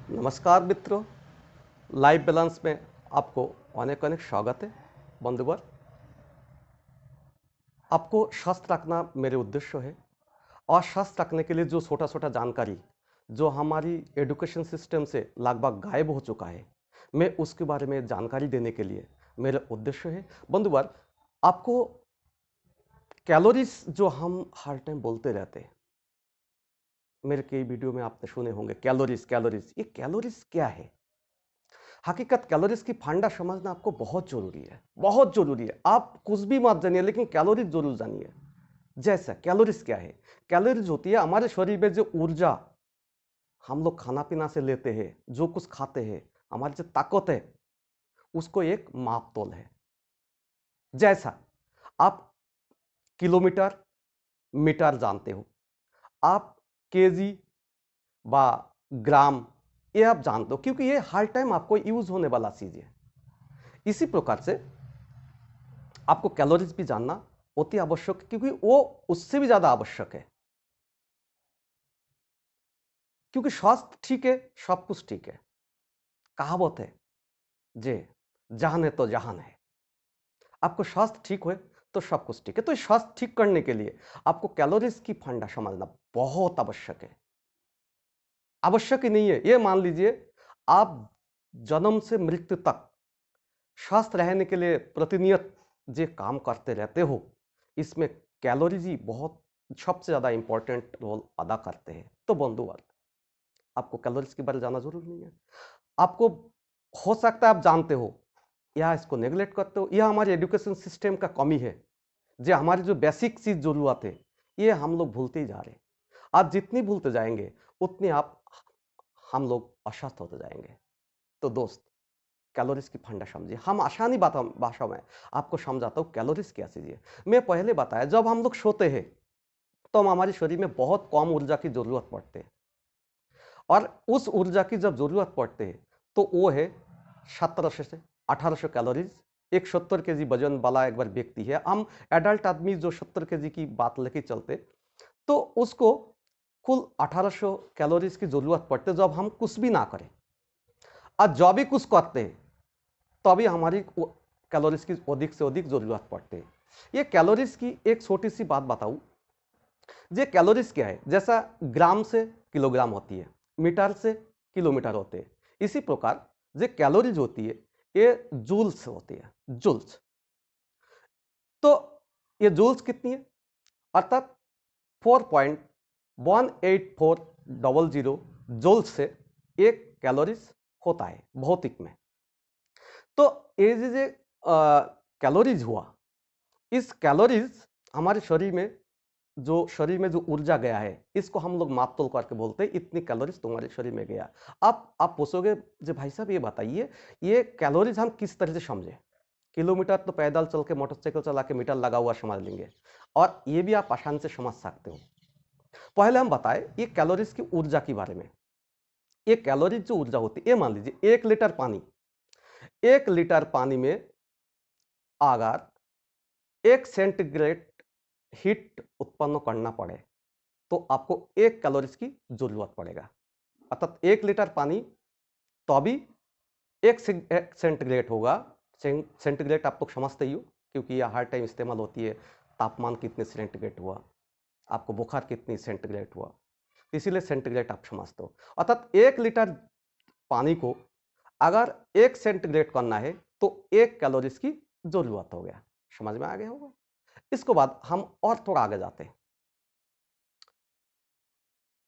नमस्कार मित्रों, life balance में आपको अनेक अनेक स्वागत है। बंधुवर, आपको स्वस्थ रखना मेरे उद्देश्य है और स्वस्थ रखने के लिए जो छोटा छोटा जानकारी जो हमारी एजुकेशन सिस्टम से लगभग गायब हो चुका है, मैं उसके बारे में जानकारी देने के लिए मेरा उद्देश्य है। बंधुवर, आपको कैलोरीज जो हम हर टाइम बोलते रहते हैं, मेरे कई वीडियो में आपने सुने होंगे कैलोरीज कैलोरीज। ये कैलोरीज क्या है? हकीकत कैलोरीज की फंडा समझना आपको बहुत जरूरी है, बहुत जरूरी है। आप कुछ भी मत जानिए लेकिन कैलोरीज जरूर जानिए। जैसा कैलोरीज क्या है? कैलोरीज होती है हमारे शरीर में जो ऊर्जा हम लोग खाना पीना से लेते हैं, जो कुछ खाते हैं, हमारी जो ताकत है, उसको एक माप तोल है। जैसा आप किलोमीटर मीटर जानते हो, आप केजी बा ग्राम ये आप जानते हो, क्योंकि ये हर टाइम आपको यूज होने वाला चीज है। इसी प्रकार से आपको कैलोरीज भी जानना अति आवश्यक है, क्योंकि वो उससे भी ज्यादा आवश्यक है। क्योंकि स्वास्थ्य ठीक है, सब कुछ ठीक है। कहावत है जे जहान है तो जहान है। आपको स्वास्थ्य ठीक हो तो सब कुछ ठीक है। तो स्वास्थ्य ठीक करने के लिए आपको कैलोरीज की फंडा समझना बहुत आवश्यक है। आवश्यक ही नहीं है, ये मान लीजिए आप जन्म से मृत्यु तक स्वस्थ रहने के लिए प्रतिनियत जो काम करते रहते हो, इसमें कैलोरीज ही बहुत सबसे ज्यादा इंपॉर्टेंट रोल अदा करते हैं। तो बंधुवर, आपको कैलोरीज के बारे में जानना जरूरी नहीं है। आपको हो सकता है आप जानते हो या इसको नेग्लेक्ट करते हो, यह हमारे एजुकेशन सिस्टम का कमी है। जो हमारी जो बेसिक चीज जरूरत है, ये हम लोग भूलते ही जा रहे हैं। आज जितनी भूलते जाएंगे उतनी आप हम लोग अस्वस्थ होते जाएंगे। तो दोस्त, कैलोरीज की फंडा समझिए। हम आसानी भाषा में आपको समझाता हूँ कैलोरीज क्या चीज है। मैं पहले बताया, जब हम लोग सोते हैं तो हमारे शरीर में बहुत कम ऊर्जा की जरूरत पड़ती है, और उस ऊर्जा की जब जरूरत पड़ती है तो वो है 1700 से 1800 कैलोरीज। एक 70 केजी वजन वाला एक बार व्यक्ति है, हम एडल्ट आदमी जो 70 केजी की बात लेके चलते, तो उसको कुल 1800 कैलोरीज की जरूरत पड़ती है जब हम कुछ भी ना करें। और जब भी कुछ करते हैं तभी हमारी कैलोरीज की अधिक से अधिक जरूरत पड़ती है। ये कैलोरीज की एक छोटी सी बात बताऊं, ये कैलोरीज क्या है? जैसा ग्राम से किलोग्राम होती है, मीटर से किलोमीटर होते हैं, इसी प्रकार जो कैलोरीज होती है ये जूल्स होती है, जूल्स। तो ये जूल्स कितनी है? अर्थात 4.18400 जूल्स से एक कैलोरीज होता है भौतिक में। तो ये जो कैलोरीज हुआ, इस कैलोरीज हमारे शरीर में जो ऊर्जा गया है, इसको हम लोग माप तोल करके बोलते हैं इतनी कैलोरीज तुम्हारे शरीर में गया। अब आप पूछोगे जो भाई साहब ये बताइए, ये कैलोरीज हम किस तरह से समझे? किलोमीटर तो पैदल चल के मोटरसाइकिल चला के मीटर लगा हुआ समझ लेंगे, और ये भी आप आसानी से समझ सकते हो। पहले हम बताएं ये कैलोरीज की ऊर्जा के बारे में। ये कैलोरीज जो ऊर्जा होती है, ये मान लीजिए 1 लीटर पानी में अगर 1 सेंटीग्रेड हीट उत्पन्न करना पड़े तो आपको 1 कैलोरीज की जरूरत पड़ेगा। अर्थात 1 लीटर पानी तो अभी 1 सेंटीग्रेड होगा। सेंटीग्रेड आप लोग समझते ही हो, क्योंकि यह हर टाइम इस्तेमाल होती है। तापमान कितने सेंटीग्रेड हुआ, आपको बुखार कितनी सेंटीग्रेड हुआ, इसीलिए सेंटीग्रेड आप समझते हो। अर्थात 1 लीटर पानी को अगर 1 सेंटीग्रेड करना है तो 1 कैलोरीज की जरूरत हो गया। समझ में आ गया होगा। इसके बाद हम और थोड़ा आगे जाते हैं।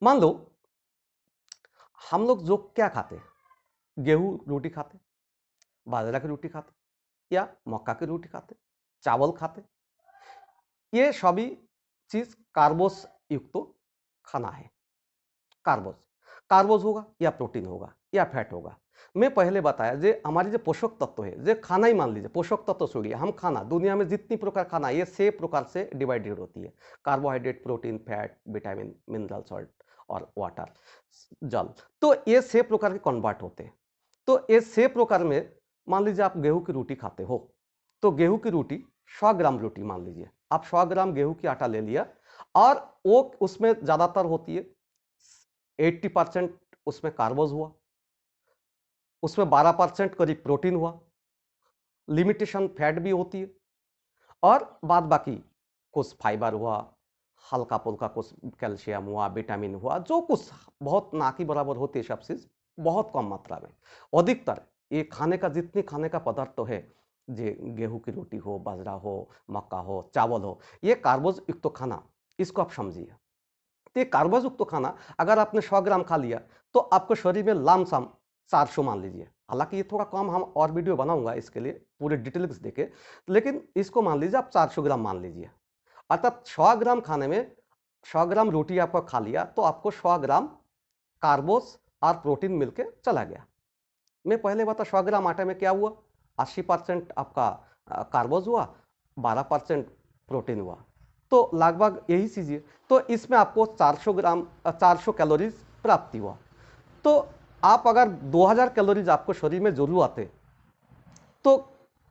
मान लो हम लोग जो क्या खाते, गेहूं रोटी खाते, बाजरा की रोटी खाते, या मक्का की रोटी खाते, चावल खाते, ये सभी चीज कार्बोस युक्त तो खाना है। कार्बोस कार्बोस होगा या प्रोटीन होगा या फैट होगा। मैं पहले बताया जे हमारी जो पोषक तत्व है, जे खाना ही मान लीजिए पोषक तत्व छोड़िए, हम खाना दुनिया में जितनी प्रकार खाना ये 6 प्रकार से डिवाइडेड होती है। Carbohydrate, protein, fat, vitamin, mineral salt और वाटर, जल। तो ये 6 प्रकार के कन्वर्ट होते हैं। तो ये 6 प्रकार में मान लीजिए आप गेहूं की रोटी खाते हो, तो गेहूं की रोटी 100 ग्राम रोटी मान लीजिए, आप 100 ग्राम गेहूं की आटा ले लिया, और वो उसमें ज्यादातर होती है 80% उसमें कार्बोज हुआ, उसमें 12% करीब प्रोटीन हुआ, लिमिटेशन फैट भी होती है, और बाद बाकी कुछ फाइबर हुआ, हल्का पुल्का कुछ कैल्शियम हुआ, विटामिन हुआ, जो कुछ बहुत ना के बराबर होती है सब चीज बहुत कम मात्रा में। अधिकतर ये खाने का जितनी खाने का पदार्थ तो है, जे गेहूं की रोटी हो, बाजरा हो, मक्का हो, चावल हो, ये कार्बोज युक्त तो खाना, इसको आप समझिए। तो ये कार्बोज युक्त तो खाना अगर आपने 100 ग्राम खा लिया तो आपको शरीर में लामसाम 400 मान लीजिए, हालांकि ये थोड़ा कम, हम और वीडियो बनाऊंगा इसके लिए पूरे डिटेल्स देके, लेकिन इसको मान लीजिए आप 400 ग्राम मान लीजिए। अर्थात 100 ग्राम खाने में 100 ग्राम रोटी आपको खा लिया तो आपको 100 ग्राम कार्बोस और प्रोटीन मिलके चला गया। मैं पहले बता 100 ग्राम आटे में क्या हुआ, 80% आपका कार्बोज हुआ, 12% प्रोटीन हुआ, तो लगभग यही चीज है। तो इसमें आपको 400 ग्राम 400 कैलोरीज प्राप्ति हुआ। तो आप अगर 2000 कैलोरीज आपको शरीर में जरूरत है, तो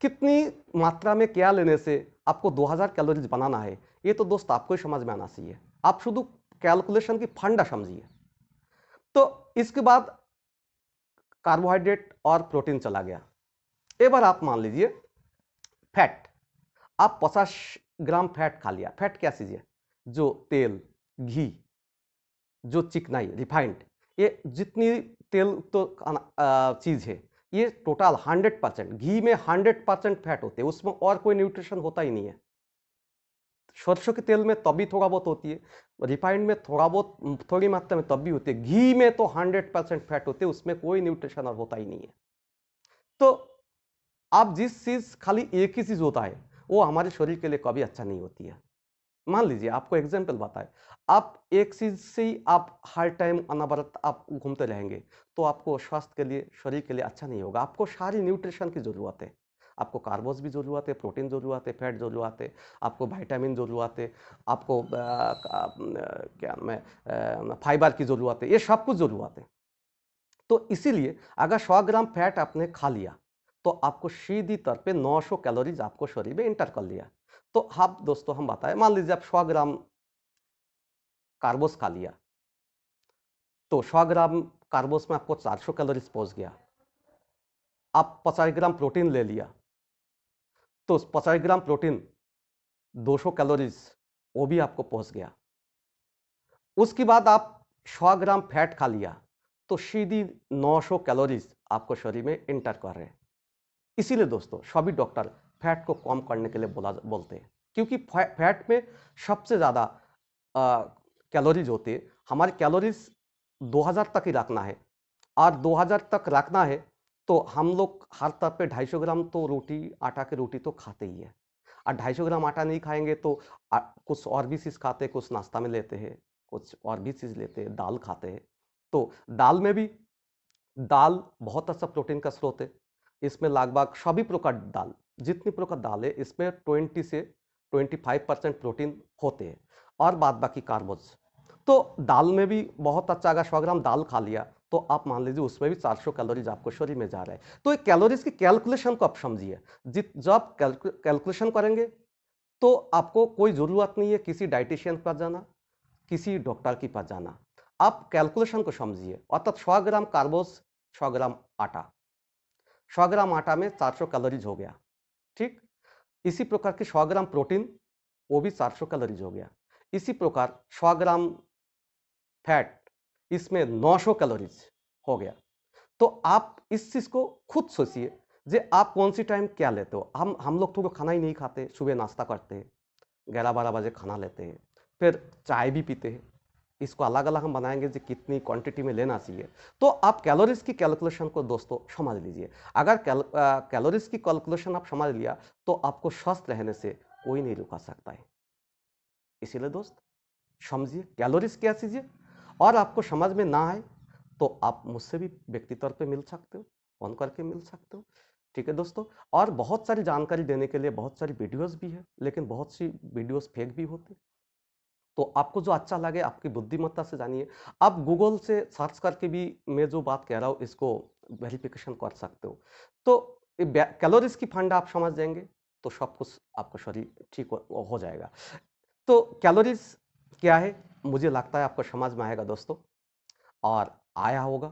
कितनी मात्रा में क्या लेने से आपको 2000 कैलोरीज बनाना है, ये तो दोस्त आपको ही समझ में आना चाहिए। आप शुद्ध कैलकुलेशन की फंडा समझिए। तो इसके बाद कार्बोहाइड्रेट और प्रोटीन चला गया। एक बार आप मान लीजिए फैट, आप 50 ग्राम फैट खा लिया। फैट क्या चीज है, जो तेल, घी, जो चिकनाई, रिफाइंड, ये जितनी तेल तो चीज है, ये टोटल 100%, घी में 100% फैट होते हैं, उसमें और कोई न्यूट्रिशन होता ही नहीं है। सरसों के तेल में तब भी थोड़ा बहुत होती है, रिफाइंड में थोड़ा बहुत थोड़ी मात्रा में तब भी होती है, घी में तो 100% फैट होते हैं, उसमें कोई न्यूट्रिशन और होता ही नहीं है। तो आप जिस चीज खाली एक ही चीज होता है वो हमारे शरीर के लिए कभी अच्छा नहीं होती है। मान लीजिए आपको एग्जाम्पल बताए, आप एक चीज से ही आप हर टाइम अनवरत आप घूमते रहेंगे तो आपको स्वास्थ्य के लिए, शरीर के लिए अच्छा नहीं होगा। आपको सारी न्यूट्रिशन की जरूरत है, आपको कार्बोज भी जरूरत है, प्रोटीन जरूरत है, फैट जरूरत है, आपको विटामिन जरूरत है, आपको क्या मैं फाइबर की जरूरत है, ये सब कुछ जरूरत है। तो इसीलिए अगर 100 ग्राम फैट आपने खा लिया तो आपको सीधी तौर पे 900 कैलोरीज आपको शरीर में इंटर कर लिया। तो आप दोस्तों हम बताएं, मान लीजिए आप 100 ग्राम कार्बोस खा लिया, तो 100 ग्राम कार्बोस में आपको 400 कैलोरीज पहुंच गया। आप 50 ग्राम प्रोटीन ले लिया तो 50 ग्राम प्रोटीन 200 कैलोरीज वो भी आपको पहुंच गया। उसके बाद आप 100 ग्राम फैट खा लिया तो सीधी 900 कैलोरीज आपको शरीर में इंटर कर रहे हैं। इसीलिए दोस्तों सभी डॉक्टर फैट को कम करने के लिए बोलते हैं, क्योंकि फैट में सबसे ज्यादा कैलोरीज होते हैं। हमारी कैलोरीज 2000 तक ही रखना है, और 2000 तक रखना है तो हम लोग हर तरफ पे 250 ग्राम तो रोटी, आटा की रोटी तो खाते ही है। और 250 ग्राम आटा नहीं खाएंगे तो कुछ और भी चीज खाते हैं, कुछ नाश्ता में लेते हैं, कुछ और भी चीज लेते हैं, दाल खाते हैं। तो दाल में भी, दाल बहुत अच्छा प्रोटीन का स्रोत है। इसमें लगभग सभी प्रकार दाल, जितनी प्रकार दाल है इसमें 20 से 25% प्रोटीन होते हैं, और बाद बाकी कार्बोज। तो दाल में भी बहुत अच्छा, अगर 100 ग्राम दाल खा लिया तो आप मान लीजिए उसमें भी 400 कैलोरीज आपको शरीर में जा रहा है। तो कैलोरीज की कैलकुलेशन को आप समझिए। जब कैलकुलेशन करेंगे तो आपको कोई जरूरत नहीं है किसी डाइटिशियन के पास जाना, किसी डॉक्टर के पास जाना। आप कैलकुलेशन को समझिए। अर्थात 100 ग्राम कार्बोज, 100 ग्राम आटा, 100 ग्राम आटा में 400 कैलोरीज हो गया, ठीक। इसी प्रकार की 100 ग्राम प्रोटीन, वो भी 400 कैलोरीज हो गया। इसी प्रकार 100 ग्राम फैट, इसमें 900 कैलोरीज हो गया। तो आप इस चीज को खुद सोचिए, जे आप कौन सी टाइम क्या लेते हो। हम लोग तो खाना ही नहीं खाते, सुबह नाश्ता करते हैं, 11-12 बजे खाना लेते हैं, फिर चाय भी पीते हैं। इसको अलग अलग हम बनाएंगे जो कितनी क्वांटिटी में लेना चाहिए। तो आप कैलोरीज की कैलकुलेशन को दोस्तों समझ लीजिए। अगर कैलोरीज की कैलकुलेशन आप समझ लिया तो आपको स्वस्थ रहने से कोई नहीं रुका सकता है। इसीलिए दोस्त समझिए कैलोरीज क्या चीज है, और आपको समझ में ना आए तो आप मुझसे भी व्यक्ति तौर पे मिल सकते हो, फोन करके मिल सकते हो, ठीक है दोस्तों। और बहुत सारी जानकारी देने के लिए बहुत सारी वीडियोस भी है, लेकिन बहुत सी वीडियोस फेक भी होती। तो आपको जो अच्छा लगे आपकी बुद्धिमत्ता से जानिए। आप गूगल से सर्च करके भी मैं जो बात कह रहा हूँ इसको वेरिफिकेशन कर सकते हो। तो कैलोरीज की फंड आप समझ जाएंगे तो सब कुछ आपका शरीर ठीक हो जाएगा। तो कैलोरीज क्या है, मुझे लगता है आपको समझ में आएगा दोस्तों, और आया होगा।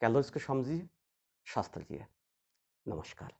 कैलोरीज को समझिए, शास्त्र जी है। नमस्कार।